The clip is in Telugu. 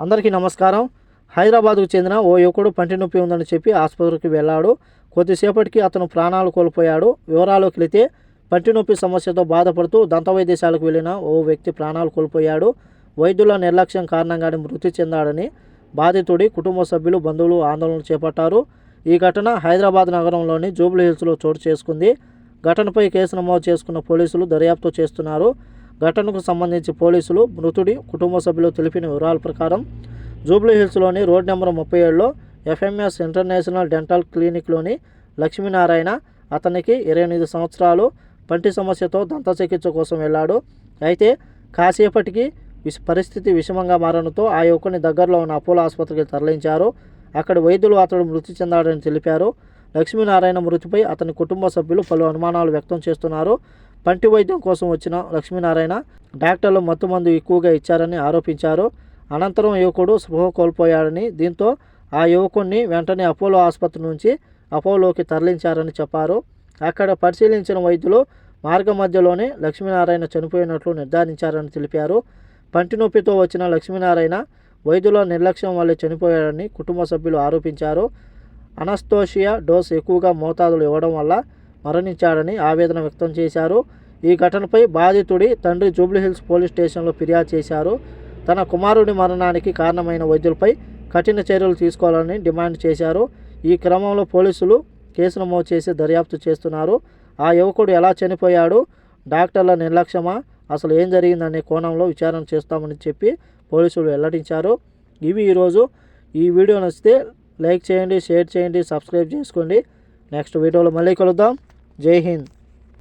అందరికీ నమస్కారం. హైదరాబాద్కు చెందిన ఓ యువకుడు పంటి నొప్పి ఉందని చెప్పి ఆసుపత్రికి వెళ్ళాడు. కొద్దిసేపటికి అతను ప్రాణాలు కోల్పోయాడు. వివరాల్లోకి వెళితే పంటి నొప్పి సమస్యతో బాధపడుతూ దంత వైద్యశాలకు వెళ్ళిన ఓ వ్యక్తి ప్రాణాలు కోల్పోయాడు. వైద్యుల నిర్లక్ష్యం కారణంగానే మృతి చెందాడని బాధితుడి కుటుంబ సభ్యులు, బంధువులు ఆందోళన చేపట్టారు. ఈ ఘటన హైదరాబాద్ నగరంలోని జూబ్లీ హిల్స్లో చోటు చేసుకుంది. ఘటనపై కేసు నమోదు చేసుకున్న పోలీసులు దర్యాప్తు చేస్తున్నారు. ఘటనకు సంబంధించి పోలీసులు మృతుడి కుటుంబ సభ్యులు తెలిపిన వివరాల ప్రకారం జూబ్లీ హిల్స్లోని రోడ్ నెంబర్ 37లో ఎఫ్ఎంఎస్ ఇంటర్నేషనల్ డెంటల్ క్లినిక్లోని లక్ష్మీనారాయణ, అతనికి 28 సంవత్సరాలు, పంటి సమస్యతో దంత చికిత్స కోసం వెళ్ళాడు. అయితే కాసేపటికి పరిస్థితి విషమంగా మారడంతో ఆ యువకుని దగ్గరలో ఉన్న అపోలో ఆసుపత్రికి తరలించారు. అక్కడి వైద్యులు అతడు మృతి చెందాడని తెలిపారు. లక్ష్మీనారాయణ మృతిపై అతని కుటుంబ సభ్యులు పలు అనుమానాలు వ్యక్తం చేస్తున్నారు. పంటి వైద్యం కోసం వచ్చిన లక్ష్మీనారాయణ డాక్టర్లు మత్తుమందు ఎక్కువగా ఇచ్చారని ఆరోపించారు. అనంతరం యువకుడు స్పృహ కోల్పోయాడని, దీంతో ఆ యువకుడిని వెంటనే అపోలో ఆసుపత్రి నుంచి అపోలోకి తరలించారని చెప్పారు. అక్కడ పరిశీలించిన వైద్యులు మార్గ మధ్యలోనే లక్ష్మీనారాయణ చనిపోయినట్లు నిర్ధారించారని తెలిపారు. పంటి నొప్పితో వచ్చిన లక్ష్మీనారాయణ వైద్యుల నిర్లక్ష్యం వల్లే చనిపోయాడని కుటుంబ సభ్యులు ఆరోపించారు. అనస్థోషియా డోస్ ఎక్కువగా మోతాదులు ఇవ్వడం వల్ల మరణించాడని ఆవేదన వ్యక్తం చేశారు. ఈ ఘటనపై బాధితుడి తండ్రి జూబ్లీహిల్స్ పోలీస్ స్టేషన్లో ఫిర్యాదు చేశారు. తన కుమారుడి మరణానికి కారణమైన వైద్యులపై కఠిన చర్యలు తీసుకోవాలని డిమాండ్ చేశారు. ఈ క్రమంలో పోలీసులు కేసు నమోదు చేసి దర్యాప్తు చేస్తున్నారు. ఆ యువకుడు ఎలా చనిపోయాడు, డాక్టర్ల నిర్లక్ష్యమా, అసలు ఏం జరిగిందనే కోణంలో విచారణ చేస్తామని చెప్పి పోలీసులు వెల్లడించారు. ఇవి ఈరోజు ఈ వీడియో నచ్చితే లైక్ చేయండి, షేర్ చేయండి, సబ్స్క్రైబ్ చేసుకోండి. నెక్స్ట్ వీడియోలో మళ్ళీ కలుద్దాం. జై హింద్.